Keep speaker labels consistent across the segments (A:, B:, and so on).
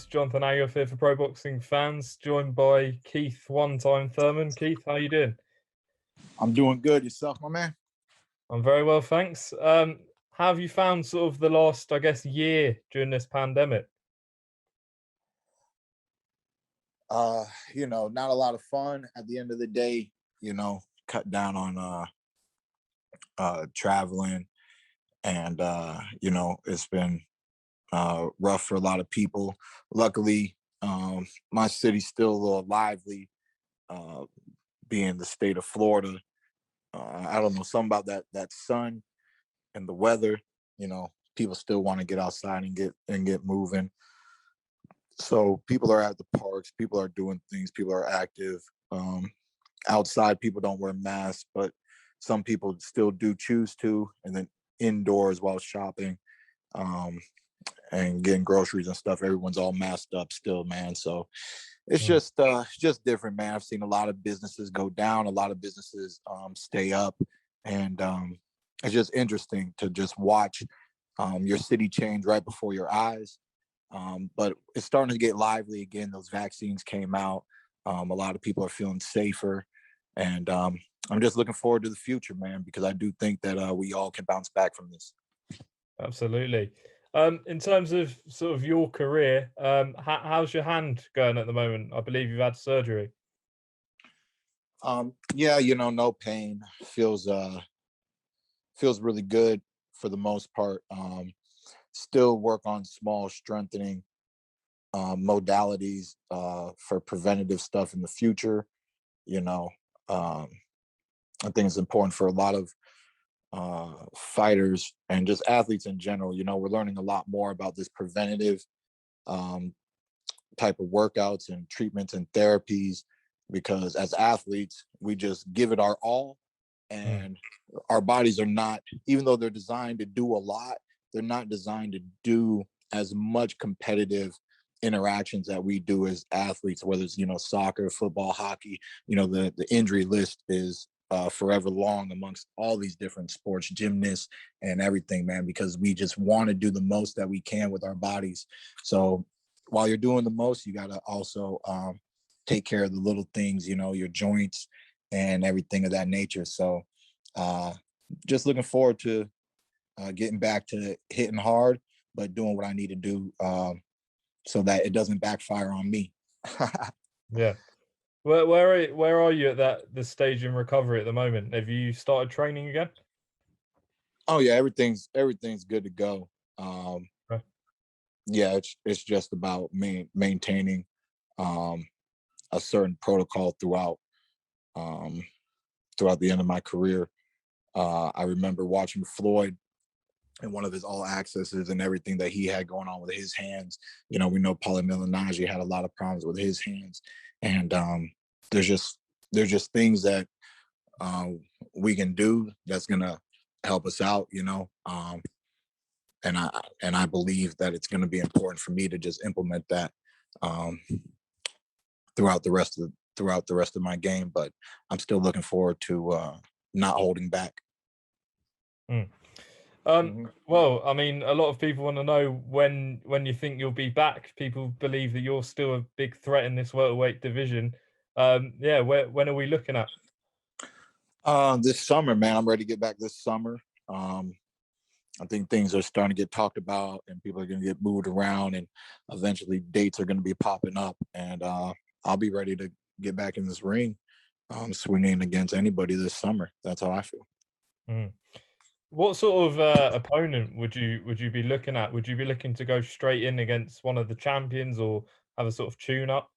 A: host, Jonathan Agoff here for Pro Boxing Fans, joined by Keith, one-time Thurman. Keith, how you doing?
B: I'm doing good. Yourself, my man?
A: I'm very well, thanks. How have you found sort of the last, I guess, year during this pandemic?
B: Not a lot of fun. At the end of the day, cut down on traveling, and it's been rough for a lot of people. Luckily, my city's still a little lively, being the state of Florida. I don't know, something about that sun and the weather. People still want to get outside and get moving. So people are at the parks, people are doing things, people are active. Outside, people don't wear masks, but some people still do choose to. And then indoors while shopping and getting groceries and stuff, everyone's all masked up still, man. So it's just different, man. I've seen a lot of businesses go down, a lot of businesses stay up, and it's just interesting to just watch your city change right before your eyes. But it's starting to get lively again. Those vaccines came out. A lot of people are feeling safer, and I'm just looking forward to the future, man, because I do think that we all can bounce back from this.
A: Absolutely. In terms of sort of your career, how's your hand going at the moment? I believe you've had surgery.
B: No pain. Feels really good for the most part. Still work on small strengthening modalities for preventative stuff in the future. I think it's important for a lot of fighters and just athletes in general. We're learning a lot more about this preventative type of workouts and treatments and therapies, because as athletes, we just give it our all, and our bodies are not, even though they're designed to do a lot, they're not designed to do as much competitive interactions that we do as athletes, whether it's, soccer, football, hockey. The injury list is forever long amongst all these different sports, gymnasts and everything, man, because we just want to do the most that we can with our bodies. So while you're doing the most, you got to also take care of the little things, your joints and everything of that nature. So just looking forward to getting back to hitting hard, but doing what I need to do so that it doesn't backfire on me.
A: Yeah. Where are you at the stage in recovery at the moment? Have you started training again?
B: Oh yeah, everything's good to go.
A: Okay.
B: Yeah, it's just about maintaining a certain protocol throughout the end of my career. I remember watching Floyd and one of his all accesses and everything that he had going on with his hands. We know Paulie Malignaggi had a lot of problems with his hands, and there's just things that we can do that's gonna help us out, and I believe that it's gonna be important for me to just implement that throughout the rest of my game. But I'm still looking forward to not holding back.
A: Well, I mean, a lot of people want to know when you think you'll be back. People believe that you're still a big threat in this welterweight division. When are we looking at?
B: This summer, man. I'm ready to get back this summer. I think things are starting to get talked about, and people are going to get moved around, and eventually dates are going to be popping up, and I'll be ready to get back in this ring, swinging against anybody this summer. That's how I feel.
A: What sort of opponent would you be looking at? Would you be looking to go straight in against one of the champions, or have a sort of tune-up?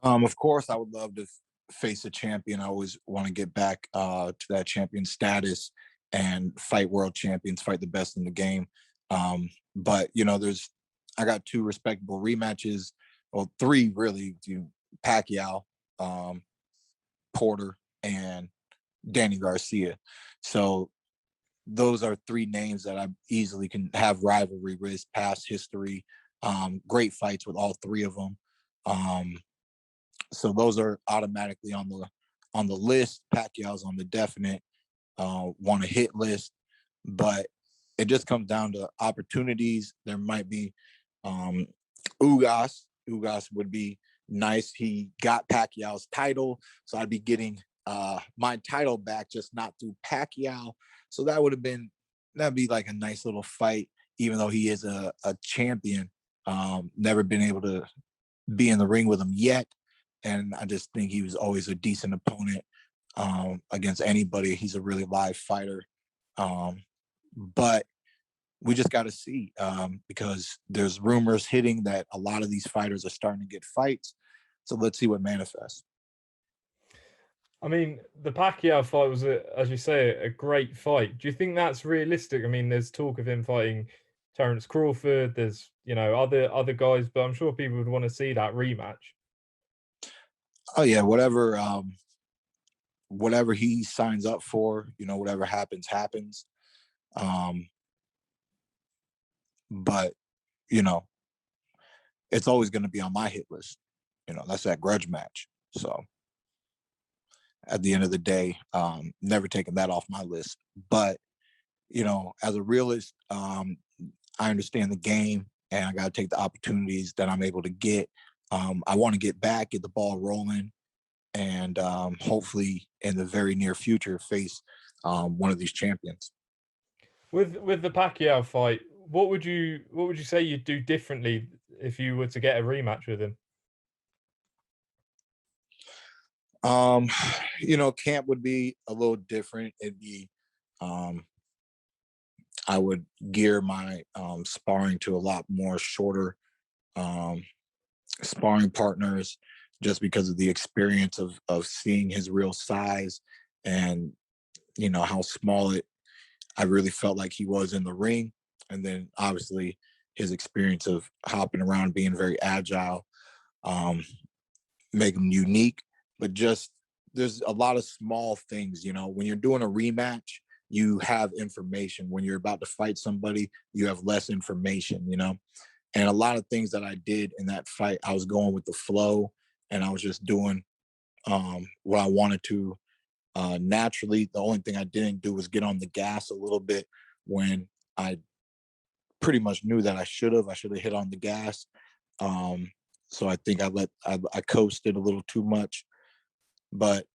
B: Of course, I would love to face a champion. I always want to get back to that champion status and fight world champions, fight the best in the game. But I got 2 respectable rematches, well, 3 really. Pacquiao, Porter, and Danny Garcia. So those are 3 names that I easily can have rivalry with, past history, great fights with all 3 of them. So those are automatically on the list. Pacquiao's on the definite want to hit list, but it just comes down to opportunities. There might be Ugas would be nice. He got Pacquiao's title, so I'd be getting my title back, just not through Pacquiao. So that'd be like a nice little fight, even though he is a champion. Never been able to be in the ring with him yet, and I just think he was always a decent opponent against anybody. He's a really live fighter, but we just got to see because there's rumors hitting that a lot of these fighters are starting to get fights. So let's see what manifests.
A: I mean, the Pacquiao fight was, as you say, a great fight. Do you think that's realistic? I mean, there's talk of him fighting Terence Crawford. There's, other guys, but I'm sure people would want to see that rematch.
B: Oh yeah, whatever he signs up for, whatever happens. But it's always going to be on my hit list. That's that grudge match. So at the end of the day, never taking that off my list. But as a realist, I understand the game, and I got to take the opportunities that I'm able to get. I want to get back, get the ball rolling, and hopefully in the very near future face one of these champions.
A: With the Pacquiao fight, what would you say you'd do differently if you were to get a rematch with him?
B: Camp would be a little different. It'd be I would gear my sparring to a lot more shorter sparring partners, just because of the experience of seeing his real size and how small I really felt like he was in the ring. And then obviously his experience of hopping around, being very agile, make him unique. But just there's a lot of small things, when you're doing a rematch, you have information. When you're about to fight somebody, you have less information, And a lot of things that I did in that fight, I was going with the flow, and I was just doing what I wanted to naturally. The only thing I didn't do was get on the gas a little bit when I pretty much knew that I should have hit on the gas. So I think I coasted a little too much, but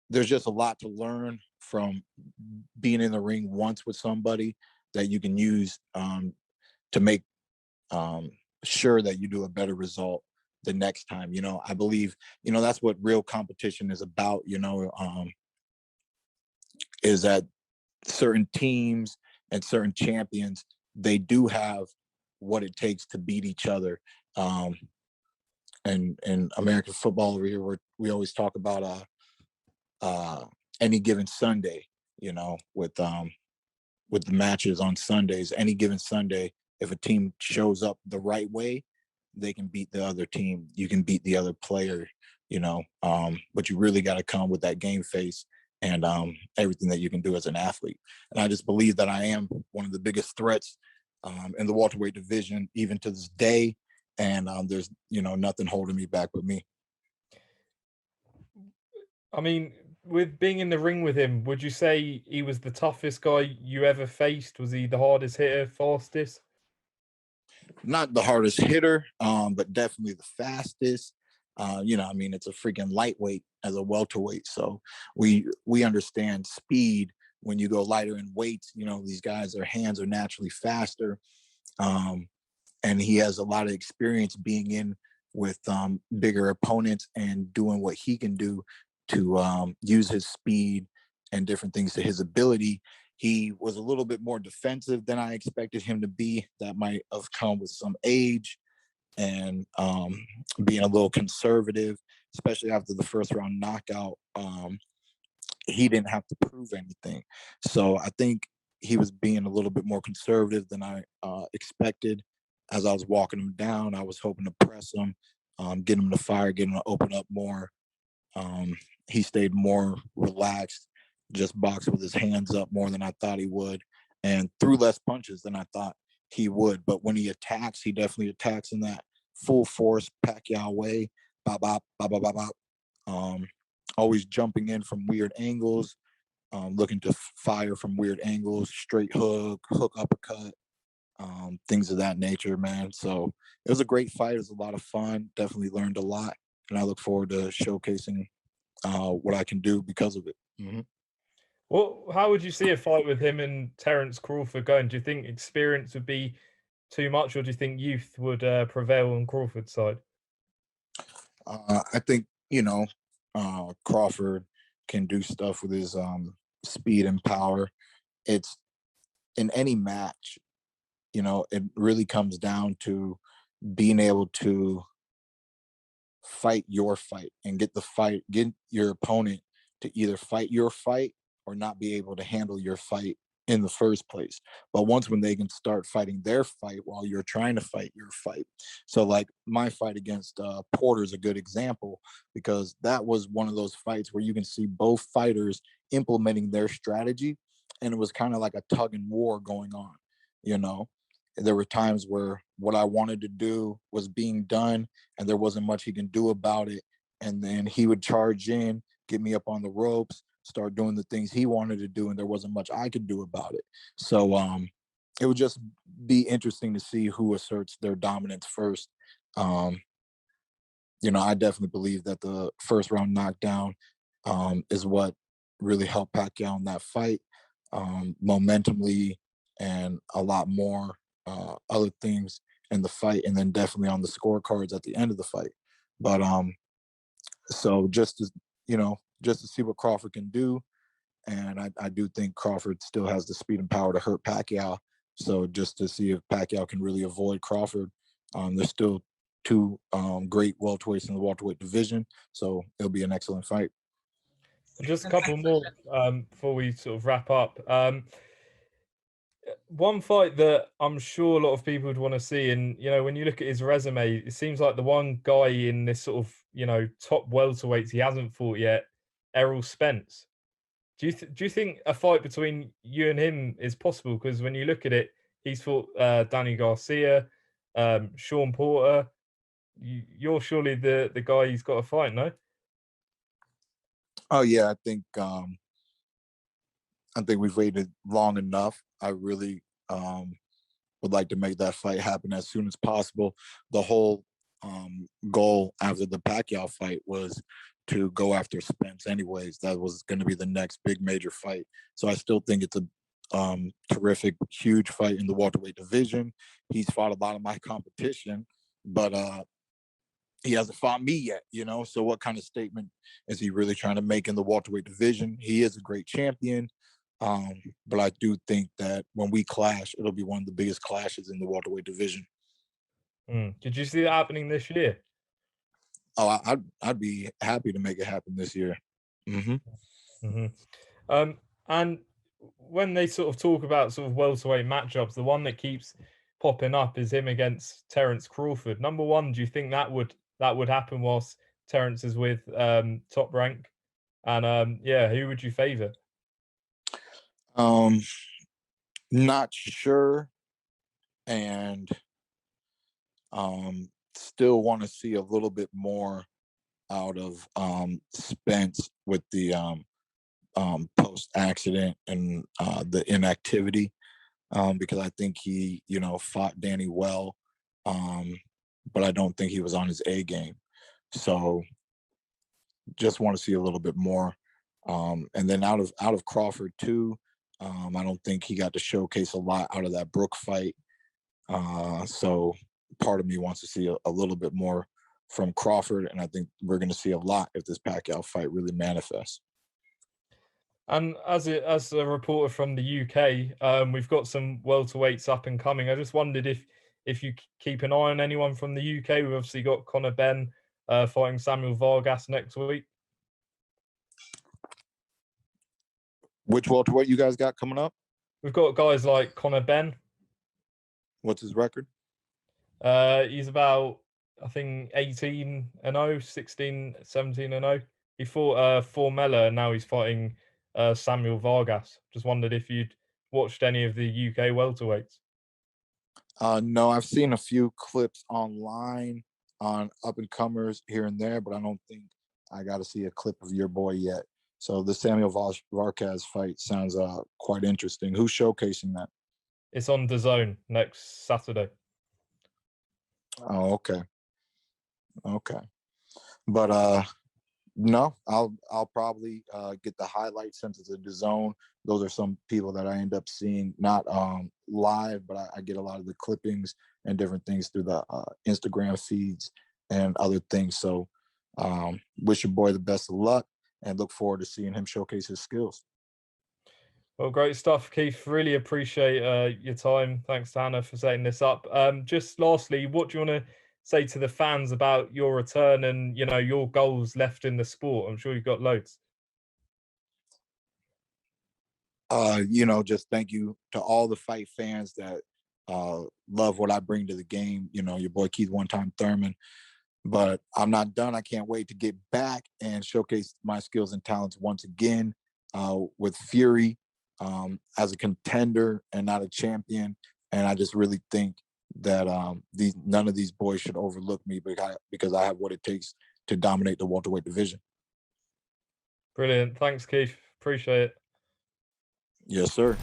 B: there's just a lot to learn from being in the ring once with somebody that you can use to make sure that you do a better result the next time. I believe, that's what real competition is about, is that certain teams and certain champions, they do have what it takes to beat each other. And in American football over here, we always talk about any given Sunday, with the matches on Sundays. Any given Sunday, if a team shows up the right way, they can beat the other team. You can beat the other player, but you really got to come with that game face and everything that you can do as an athlete. And I just believe that I am one of the biggest threats in the welterweight division, even to this day. And there's, nothing holding me back but me.
A: I mean, with being in the ring with him, would you say he was the toughest guy you ever faced? Was he the hardest hitter, fastest?
B: Not the hardest hitter, but definitely the fastest. It's a freaking lightweight as a welterweight. So we understand speed when you go lighter in weights. These guys, their hands are naturally faster. And he has a lot of experience being in with bigger opponents and doing what he can do to use his speed and different things to his ability. He was a little bit more defensive than I expected him to be. That might have come with some age and being a little conservative, especially after the first round knockout. He didn't have to prove anything. So I think he was being a little bit more conservative than I expected. As I was walking him down, I was hoping to press him, get him to fire, get him to open up more. He stayed more relaxed, just boxed with his hands up more than I thought he would, and threw less punches than I thought he would. But when he attacks, he definitely attacks in that full force Pacquiao way. Bop, bop, bop, bop, bop, bop. Always jumping in from weird angles, looking to fire from weird angles, straight hook, uppercut. things of that nature, man. So it was a great fight. It was a lot of fun. Definitely learned a lot, and I look forward to showcasing what I can do because of it. Mm-hmm.
A: Well, how would you see a fight with him and Terence Crawford going? Do you think experience would be too much, or do you think youth would prevail on Crawford's side?
B: I think Crawford can do stuff with his speed and power. It's in any match, it really comes down to being able to fight your fight and get your opponent to either fight your fight or not be able to handle your fight in the first place. But once when they can start fighting their fight while you're trying to fight your fight. So like my fight against Porter is a good example, because that was one of those fights where you can see both fighters implementing their strategy, and it was kind of like a tug and war going on, you know. There were times where what I wanted to do was being done and there wasn't much he can do about it. And then he would charge in, get me up on the ropes, start doing the things he wanted to do, and there wasn't much I could do about it. So it would just be interesting to see who asserts their dominance first. Um, I definitely believe that the first round knockdown is what really helped Pacquiao in that fight, momentumly, and a lot more other things in the fight, and then definitely on the scorecards at the end of the fight. But so just to see what Crawford can do, and I do think Crawford still has the speed and power to hurt Pacquiao. So just to see if Pacquiao can really avoid Crawford, there's still two great welterweights in the welterweight division, so it'll be an excellent fight.
A: And just a couple more before we sort of wrap up. One fight that I'm sure a lot of people would want to see, and when you look at his resume, it seems like the one guy in this sort of top welterweights he hasn't fought yet, Errol Spence. Do you think a fight between you and him is possible? Because when you look at it, he's fought Danny Garcia, Sean Porter. You're surely the guy he's got to fight, no?
B: Oh yeah, I think we've waited long enough. I really would like to make that fight happen as soon as possible. The whole goal after the Pacquiao fight was to go after Spence anyways. That was going to be the next big major fight. So I still think it's a terrific, huge fight in the welterweight division. He's fought a lot of my competition, but he hasn't fought me yet. So what kind of statement is he really trying to make in the welterweight division? He is a great champion. But I do think that when we clash, it'll be one of the biggest clashes in the welterweight division.
A: Did you see that happening this year?
B: Oh, I'd be happy to make it happen this year. Mm-hmm.
A: And when they sort of talk about sort of welterweight matchups, the one that keeps popping up is him against Terence Crawford. Number one, do you think that would happen whilst Terence is with Top Rank? And who would you favour?
B: Not sure, and still want to see a little bit more out of Spence with the post accident and the inactivity, because I think he fought Danny well, but I don't think he was on his A game. So just want to see a little bit more, and then out of Crawford too. I don't think he got to showcase a lot out of that Brook fight. So part of me wants to see a little bit more from Crawford, and I think we're going to see a lot if this Pacquiao fight really manifests.
A: And as a reporter from the UK, we've got some welterweights up and coming. I just wondered if you keep an eye on anyone from the UK. We've obviously got Conor Benn fighting Samuel Vargas next week.
B: Which welterweight you guys got coming up?
A: We've got guys like Conor Benn.
B: What's his record?
A: He's about, I think, 18-0, 16, 17-0. He fought Formella, and now he's fighting Samuel Vargas. Just wondered if you'd watched any of the UK welterweights.
B: No, I've seen a few clips online on up and comers here and there, but I don't think I got to see a clip of your boy yet. So the Samuel Vargas fight sounds quite interesting. Who's showcasing that?
A: It's on DAZN next Saturday.
B: Oh, okay. But no, I'll probably get the highlights since it's a DAZN. Those are some people that I end up seeing not live, but I get a lot of the clippings and different things through the Instagram feeds and other things. So wish your boy the best of luck and look forward to seeing him showcase his skills.
A: Well, great stuff, Keith. Really appreciate your time. Thanks to Hannah for setting this up. Just lastly, what do you want to say to the fans about your return and, you know, your goals left in the sport? I'm sure you've got loads.
B: Just thank you to all the fight fans that love what I bring to the game. You know, your boy Keith, one-time Thurman. But I'm not done. I can't wait to get back and showcase my skills and talents once again with Fury as a contender and not a champion. And I just really think that none of these boys should overlook me because I have what it takes to dominate the welterweight division.
A: Brilliant. Thanks, Keith. Appreciate it.
B: Yes, sir.